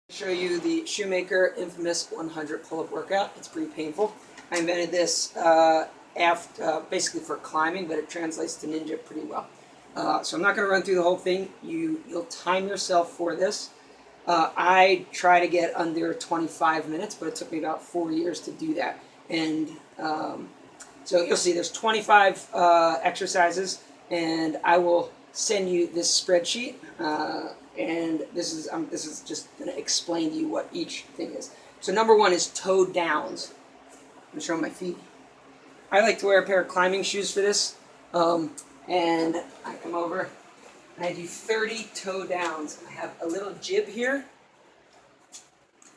Show you the Shoemaker infamous 100 pull-up workout. It's pretty painful. I invented this basically for climbing, but it translates to ninja pretty well. So I'm not going to run through the whole thing. You'll time yourself for this. I try to get under 25 minutes, but it took me about 4 years to do that. And so you'll see there's 25 exercises, and I will send you this spreadsheet. And this is just going to explain to you what each thing is. So number one is toe downs. I'm showing my feet. I like to wear a pair of climbing shoes for this. And I come over and I do 30 toe downs. I have a little jib here.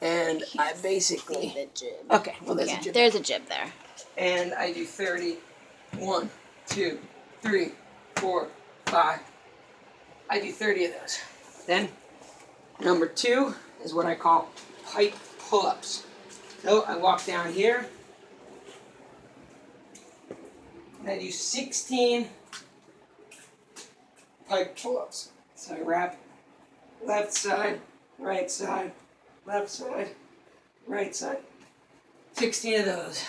And I basically... the jib. Okay, well there's a jib. There's a jib there. And I do 30. 1, 2, 3, 4, 5. I do 30 of those. Then, number two is what I call pipe pull-ups. So I walk down here, and I do 16 pipe pull-ups. So I wrap left side, right side, left side, right side. 16 of those.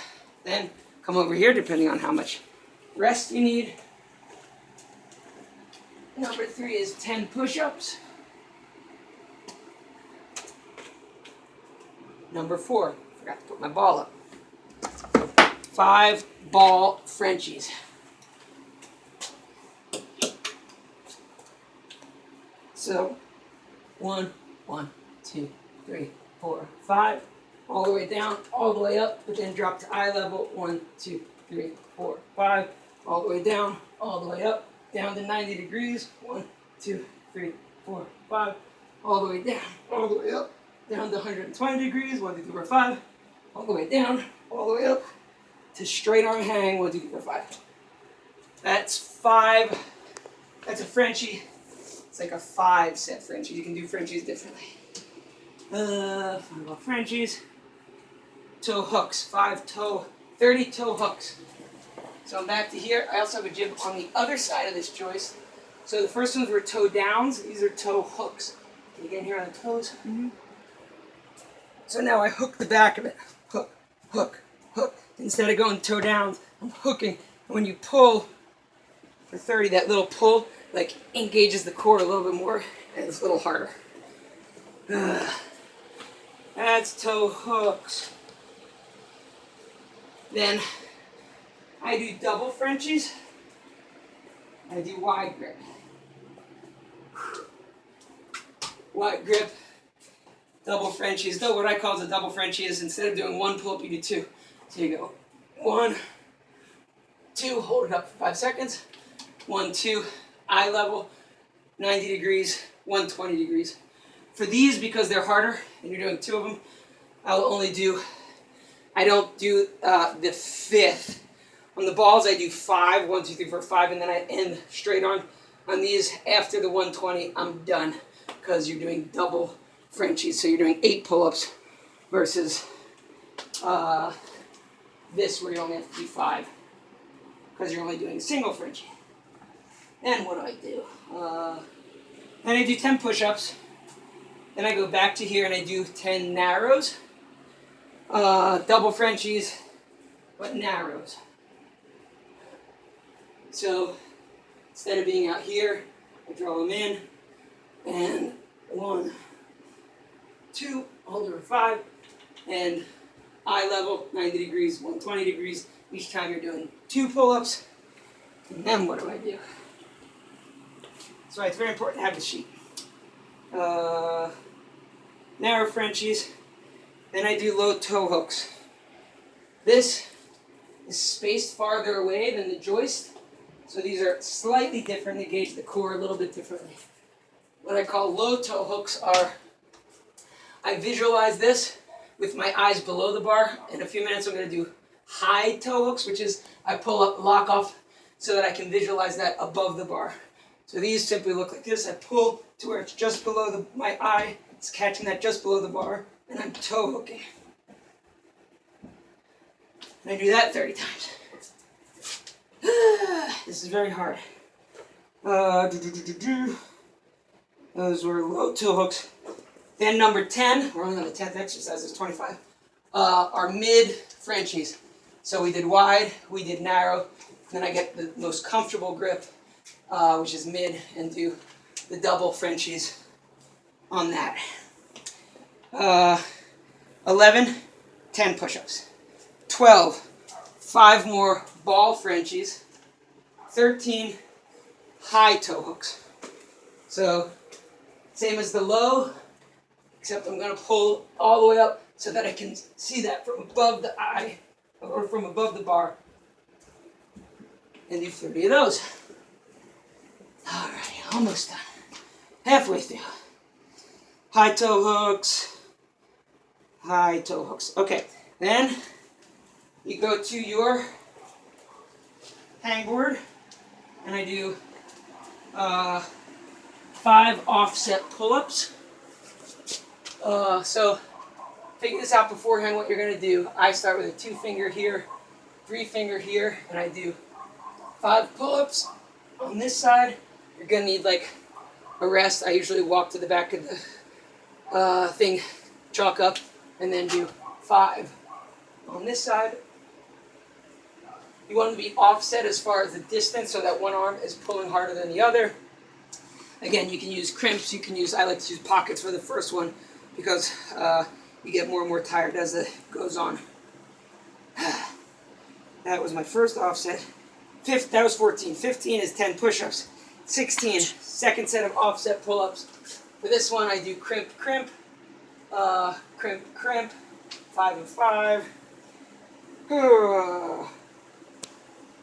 Then come over here, depending on how much rest you need. Number three is 10 push-ups. Number four, forgot to put my ball up. 5 ball Frenchies. So, 1, 2, 3, 4, 5, all the way down, all the way up, but then drop to eye level. 1, 2, 3, 4, 5, all the way down, all the way up, down to 90 degrees. 1, 2, 3, 4, 5, all the way down, all the way up. Down to 120 degrees, 1, 2, 3, 4, 5, all the way down, all the way up, to straight arm hang, 1, 2, 3, 4, 5. That's 5, that's a Frenchie. It's like a 5-set Frenchie. You can do Frenchies differently. 5 Frenchies. Toe hooks, 30 toe hooks. So I'm back to here. I also have a jib on the other side of this joist. So the first ones were toe downs, these are toe hooks. Can you get in here on the toes? Mm-hmm. So now I hook the back of it. Hook, hook, hook. Instead of going toe downs, I'm hooking. And when you pull for 30, that little pull like engages the core a little bit more, and it's a little harder. That's toe hooks. Then I do double Frenchies. I do wide grip. Wide grip. Double Frenchies. Though what I call a double Frenchie is instead of doing 1 pull-up, you do 2. So you go 1, 2, hold it up for 5 seconds. 1, 2, eye level, 90 degrees, 120 degrees. For these, because they're harder and you're doing 2 of them, I don't do the 5th. On the balls, I do 5, 1, 2, 3, 4, 5, and then I end straight on. On these, after the 120, I'm done because you're doing double Frenchies, so you're doing 8 pull-ups versus this where you only have to do 5 because you're only doing a single Frenchie. Then what do? Then I do 10 push-ups. Then I go back to here and I do 10 narrows. Double Frenchies, but narrows. So instead of being out here, I draw them in, and 1, 2, hold over 5, and eye level, 90 degrees, 120 degrees. Each time you're doing 2 pull-ups. And then what do? So it's very important to have the sheet. Narrow Frenchies. Then I do low toe hooks. This is spaced farther away than the joist. So these are slightly different. They gauge the core a little bit differently. What I call low toe hooks are, I visualize this with my eyes below the bar. In a few minutes I'm going to do high toe hooks, which is I pull up, lock off, so that I can visualize that above the bar. So these simply look like this. I pull to where it's just below my eye. It's catching that just below the bar, and I'm toe hooking. And I do that 30 times. This is very hard. Those were low toe hooks. Then number 10, we're only on the 10th exercise, it's 25, are mid Frenchies. So we did wide, we did narrow, then I get the most comfortable grip, which is mid, and do the double Frenchies on that. 11, 10 push-ups. 12, 5 more ball Frenchies. 13, high toe hooks. So, same as the low, except I'm going to pull all the way up so that I can see that from above the eye, or from above the bar, and do 30 of those. Alright, almost done. Halfway through. High toe hooks. High toe hooks. Okay, then you go to your hangboard, and I do 5 offset pull-ups. So figure this out beforehand what you're going to do. I start with a 2-finger here, 3-finger here, and I do 5 pull-ups on this side. You're going to need like a rest. I usually walk to the back of the thing, chalk up, and then do 5 on this side. You want them to be offset as far as the distance so that one arm is pulling harder than the other. Again, you can use crimps, you can use, I like to use pockets for the first one because you get more and more tired as it goes on. That was my first offset. That was 14. 15 is 10 push-ups. 16, second set of offset pull-ups. For this one, I do crimp, crimp, crimp, crimp, 5 and 5.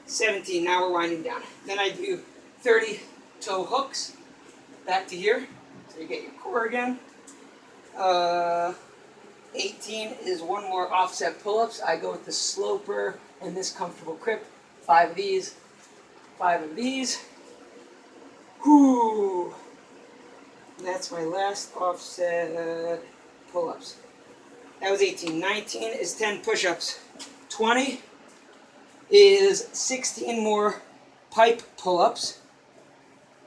17, now we're winding down. Then I do 30 toe hooks, back to here, so you get your core again. 18 is 1 more offset pull-ups. I go with the sloper and this comfortable grip. 5 of these, 5 of these. Whew. That's my last offset pull-ups. That was 18. 19 is 10 push-ups. 20 is 16 more pipe pull-ups.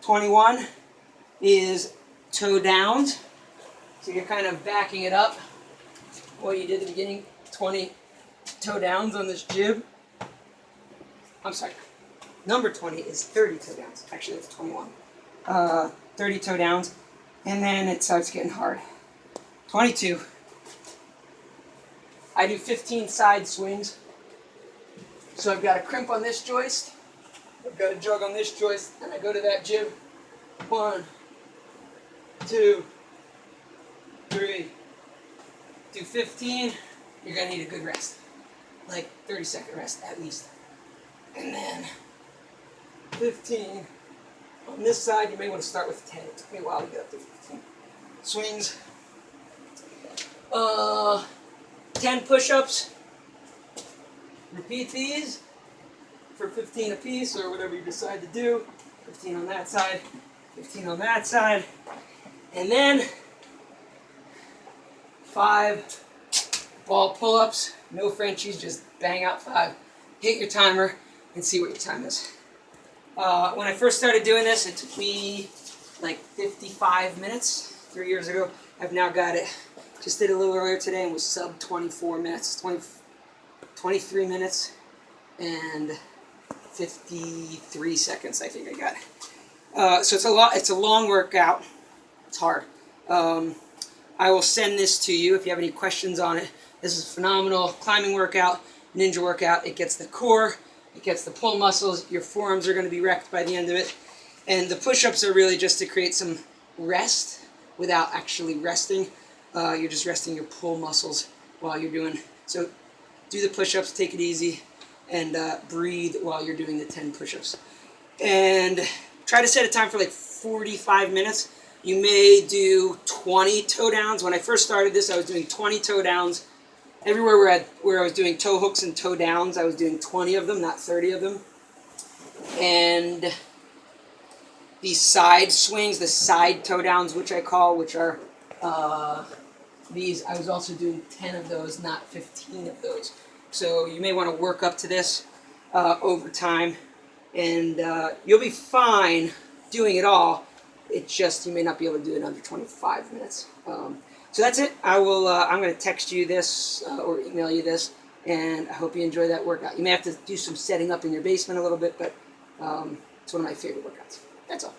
21 is toe downs. So you're kind of backing it up. What you did at the beginning, 20 toe downs on this jib. I'm sorry. Number 20 is 30 toe downs. Actually, that's 21. 30 toe downs. And then it starts getting hard. 22. I do 15 side swings. So I've got a crimp on this joist. I've got a jug on this joist. And I go to that jib. 1, 2, 3. Do 15. You're going to need a good rest. Like 30-second rest at least. And then 15. On this side, you may want to start with 10. It took me a while to get up to 15. Swings. 10 push-ups. Repeat these for 15 apiece or whatever you decide to do. 15 on that side, 15 on that side. And then 5 ball pull-ups. No Frenchies, just bang out 5. Hit your timer and see what your time is. When I first started doing this, it took me like 55 minutes 3 years ago. I've now got it. Just did it a little earlier today and was sub 24 minutes, 23 minutes and 53 seconds. I think I got. So it's a long workout. It's hard. I will send this to you if you have any questions on it. This is a phenomenal climbing workout, ninja workout. It gets the core. It gets the pull muscles. Your forearms are going to be wrecked by the end of it. And the push-ups are really just to create some rest without actually resting. You're just resting your pull muscles while you're doing. So do the push-ups, take it easy, and breathe while you're doing the 10 push-ups. And try to set a time for like 45 minutes. You may do 20 toe downs. When I first started this, I was doing 20 toe downs. Everywhere where I was doing toe hooks and toe downs, I was doing 20 of them, not 30 of them. And these side swings, the side toe downs, which I call, which are these, I was also doing 10 of those, not 15 of those. So you may want to work up to this over time, and you'll be fine doing it all. It's just you may not be able to do it under 25 minutes. So that's it. I'm going to text you this or email you this, and I hope you enjoy that workout. You may have to do some setting up in your basement a little bit, but it's one of my favorite workouts. That's all.